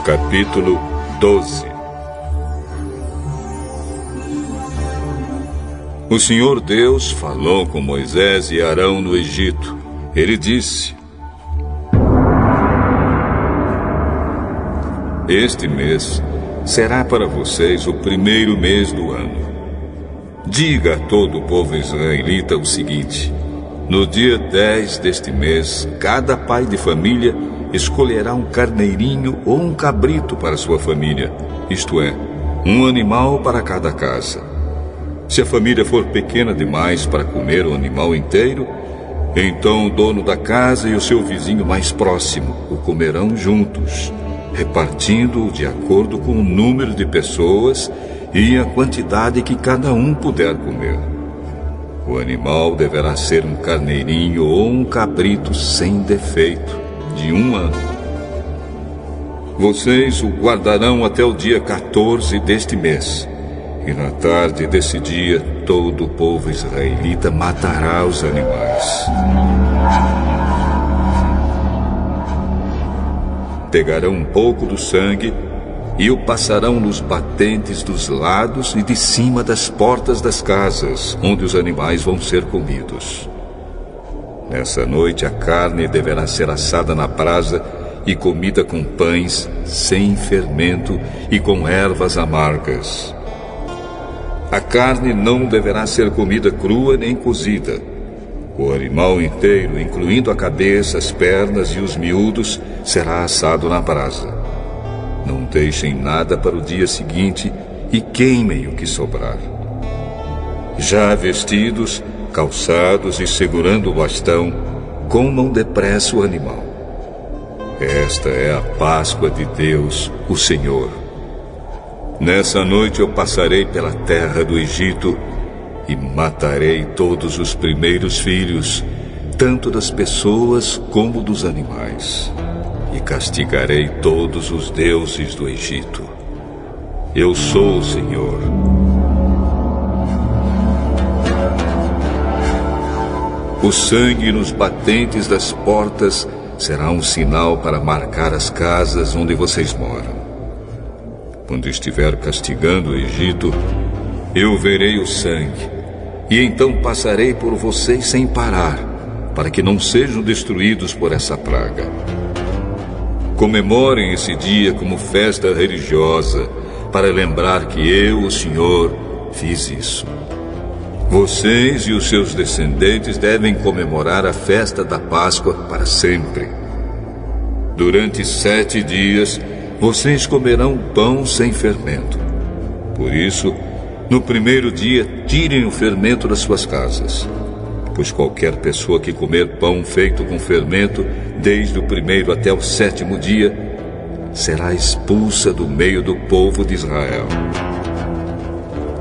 Capítulo 12. O Senhor Deus falou com Moisés e Arão no Egito. Ele disse: Este mês será para vocês o primeiro mês do ano. Diga a todo o povo israelita o seguinte: no dia 10 deste mês, cada pai de família escolherá um carneirinho ou um cabrito para sua família, isto é, um animal para cada casa. Se a família for pequena demais para comer o animal inteiro, então o dono da casa e o seu vizinho mais próximo o comerão juntos, repartindo-o de acordo com o número de pessoas e a quantidade que cada um puder comer. O animal deverá ser um carneirinho ou um cabrito sem defeito, de 1 ano. Vocês o guardarão até o dia 14 deste mês. E na tarde desse dia, todo o povo israelita matará os animais. Pegarão um pouco do sangue e o passarão nos batentes dos lados e de cima das portas das casas, onde os animais vão ser comidos. Nessa noite, a carne deverá ser assada na brasa e comida com pães sem fermento e com ervas amargas. A carne não deverá ser comida crua nem cozida. O animal inteiro, incluindo a cabeça, as pernas e os miúdos, será assado na brasa. Não deixem nada para o dia seguinte e queimem o que sobrar. Já vestidos, calçados e segurando o bastão, comam depressa o animal. Esta é a Páscoa de Deus, o Senhor. Nessa noite eu passarei pela terra do Egito e matarei todos os primeiros filhos, tanto das pessoas como dos animais, e castigarei todos os deuses do Egito. Eu sou o Senhor. O sangue nos batentes das portas será um sinal para marcar as casas onde vocês moram. Quando estiver castigando o Egito, eu verei o sangue, e então passarei por vocês sem parar, para que não sejam destruídos por essa praga. Comemorem esse dia como festa religiosa, para lembrar que eu, o Senhor, fiz isso. Vocês e os seus descendentes devem comemorar a festa da Páscoa para sempre. Durante 7 dias, vocês comerão pão sem fermento. Por isso, no primeiro dia, tirem o fermento das suas casas. Pois qualquer pessoa que comer pão feito com fermento, desde o 1º até o 7º dia, será expulsa do meio do povo de Israel.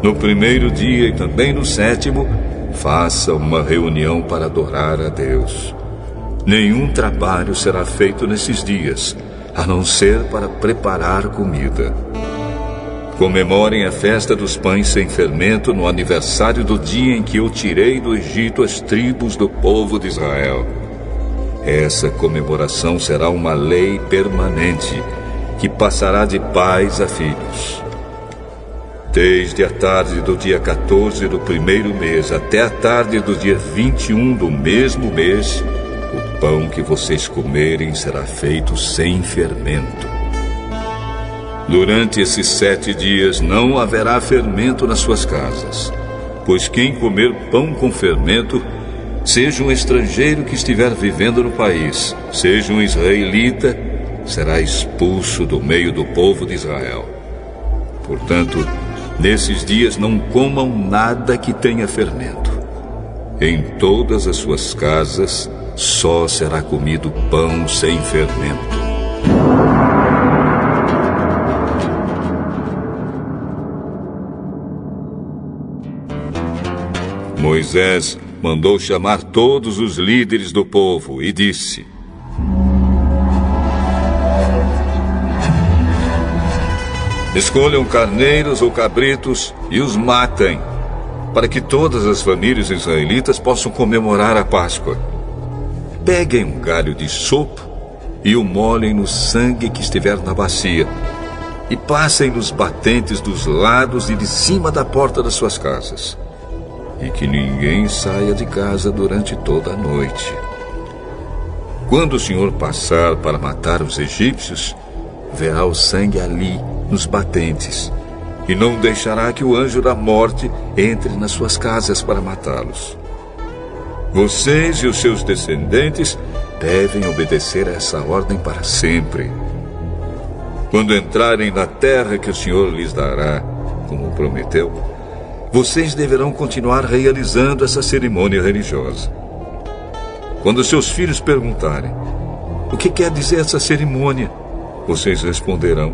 No primeiro dia e também no 7º, faça uma reunião para adorar a Deus. Nenhum trabalho será feito nesses dias, a não ser para preparar comida. Comemorem a festa dos pães sem fermento no aniversário do dia em que eu tirei do Egito as tribos do povo de Israel. Essa comemoração será uma lei permanente, que passará de pais a filhos. Desde a tarde do dia 14 do primeiro mês até a tarde do dia 21 do mesmo mês, o pão que vocês comerem será feito sem fermento. Durante esses 7 dias não haverá fermento nas suas casas, pois quem comer pão com fermento, seja um estrangeiro que estiver vivendo no país, seja um israelita, será expulso do meio do povo de Israel. Portanto, nesses dias não comam nada que tenha fermento. Em todas as suas casas só será comido pão sem fermento. Moisés mandou chamar todos os líderes do povo e disse: escolham carneiros ou cabritos e os matem, para que todas as famílias israelitas possam comemorar a Páscoa. Peguem um galho de sopo e o molhem no sangue que estiver na bacia, e passem nos batentes dos lados e de cima da porta das suas casas, e que ninguém saia de casa durante toda a noite. Quando o Senhor passar para matar os egípcios, verá o sangue ali, nos batentes, e não deixará que o anjo da morte entre nas suas casas para matá-los. Vocês e os seus descendentes devem obedecer a essa ordem para sempre. Quando entrarem na terra que o Senhor lhes dará, como prometeu, vocês deverão continuar realizando essa cerimônia religiosa. Quando seus filhos perguntarem: o que quer dizer essa cerimônia? Vocês responderão: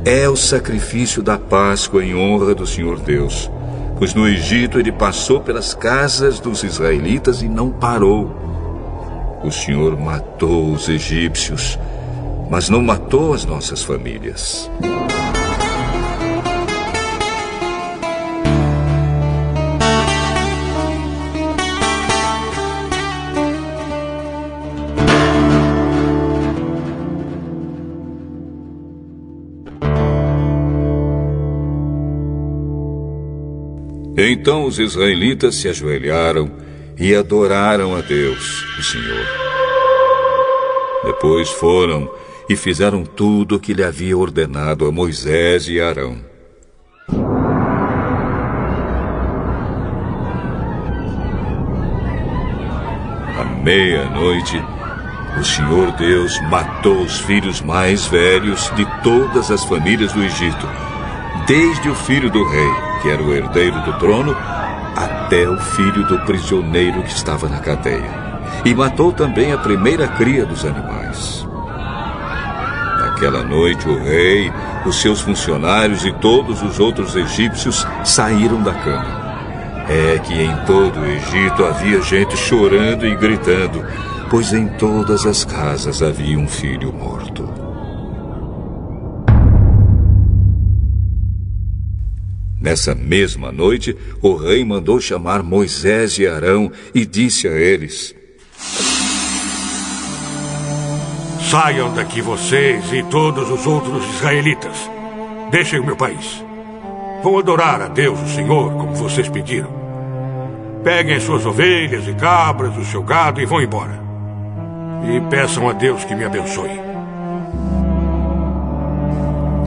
é o sacrifício da Páscoa em honra do Senhor Deus, pois no Egito ele passou pelas casas dos israelitas e não parou. O Senhor matou os egípcios, mas não matou as nossas famílias. Então os israelitas se ajoelharam e adoraram a Deus, o Senhor. Depois foram e fizeram tudo o que lhe havia ordenado a Moisés e Arão. À meia-noite, o Senhor Deus matou os filhos mais velhos de todas as famílias do Egito, desde o filho do rei, que era o herdeiro do trono, até o filho do prisioneiro que estava na cadeia. E matou também a primeira cria dos animais. Naquela noite o rei, os seus funcionários e todos os outros egípcios saíram da cama. É que em todo o Egito havia gente chorando e gritando, pois em todas as casas havia um filho morto. Nessa mesma noite, o rei mandou chamar Moisés e Arão e disse a eles: saiam daqui vocês e todos os outros israelitas. Deixem o meu país. Vão adorar a Deus, o Senhor, como vocês pediram. Peguem as suas ovelhas e cabras, o seu gado e vão embora. E peçam a Deus que me abençoe.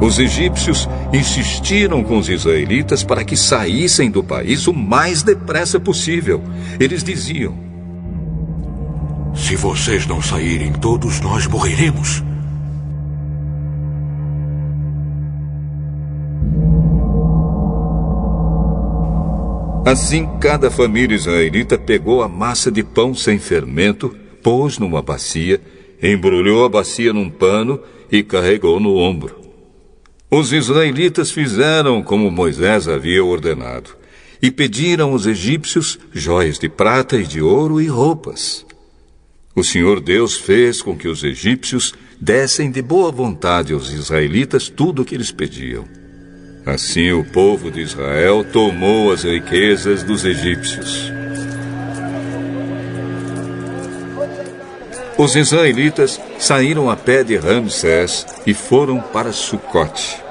Os egípcios insistiram com os israelitas para que saíssem do país o mais depressa possível. Eles diziam: se vocês não saírem, todos nós morreremos. Assim, cada família israelita pegou a massa de pão sem fermento, pôs numa bacia, embrulhou a bacia num pano e carregou no ombro. Os israelitas fizeram como Moisés havia ordenado e pediram aos egípcios joias de prata e de ouro e roupas. O Senhor Deus fez com que os egípcios dessem de boa vontade aos israelitas tudo o que eles pediam. Assim o povo de Israel tomou as riquezas dos egípcios. Os israelitas saíram a pé de Ramsés e foram para Sucote.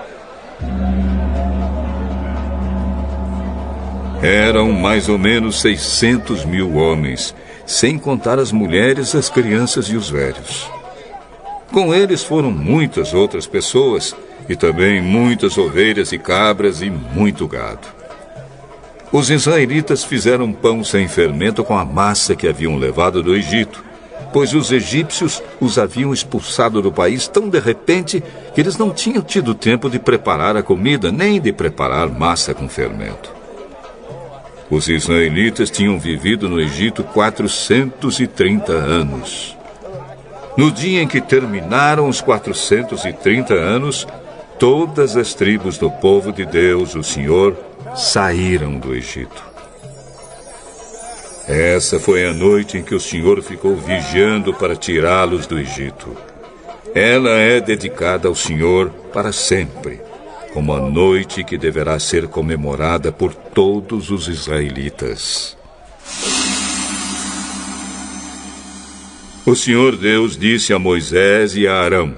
Eram mais ou menos 600 mil homens, sem contar as mulheres, as crianças e os velhos. Com eles foram muitas outras pessoas, e também muitas ovelhas e cabras e muito gado. Os israelitas fizeram pão sem fermento com a massa que haviam levado do Egito, pois os egípcios os haviam expulsado do país tão de repente que eles não tinham tido tempo de preparar a comida, nem de preparar massa com fermento. Os israelitas tinham vivido no Egito 430 anos. No dia em que terminaram os 430 anos, todas as tribos do povo de Deus, o Senhor, saíram do Egito. Essa foi a noite em que o Senhor ficou vigiando para tirá-los do Egito. Ela é dedicada ao Senhor para sempre, como a noite que deverá ser comemorada por todos os israelitas. O Senhor Deus disse a Moisés e a Arão: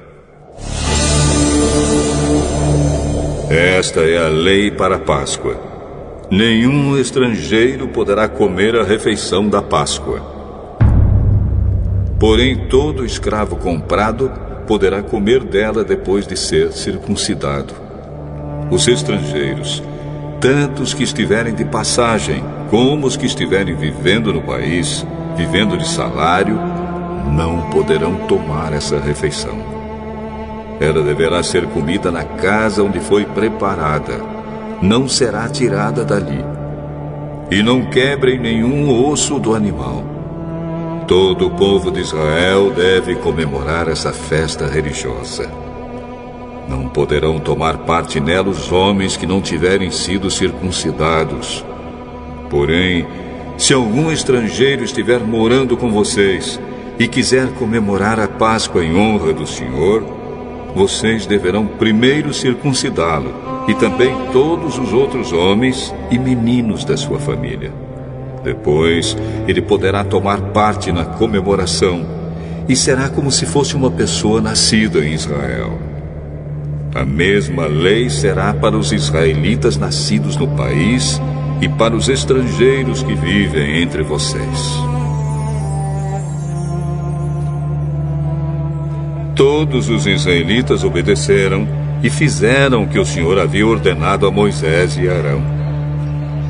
esta é a lei para a Páscoa. Nenhum estrangeiro poderá comer a refeição da Páscoa. Porém, todo escravo comprado poderá comer dela depois de ser circuncidado. Os estrangeiros, tanto os que estiverem de passagem, como os que estiverem vivendo no país, vivendo de salário, não poderão tomar essa refeição. Ela deverá ser comida na casa onde foi preparada. Não será tirada dali. E não quebrem nenhum osso do animal. Todo o povo de Israel deve comemorar essa festa religiosa. Não poderão tomar parte nela os homens que não tiverem sido circuncidados. Porém, se algum estrangeiro estiver morando com vocês e quiser comemorar a Páscoa em honra do Senhor, vocês deverão primeiro circuncidá-lo, e também todos os outros homens e meninos da sua família. Depois, ele poderá tomar parte na comemoração, e será como se fosse uma pessoa nascida em Israel. A mesma lei será para os israelitas nascidos no país e para os estrangeiros que vivem entre vocês. Todos os israelitas obedeceram e fizeram o que o Senhor havia ordenado a Moisés e Arão.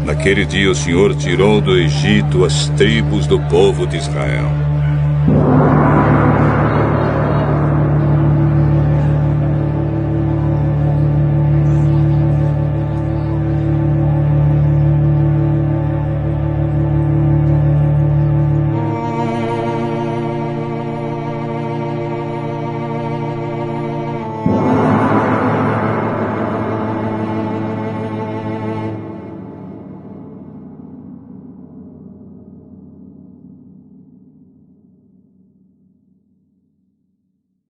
Naquele dia o Senhor tirou do Egito as tribos do povo de Israel.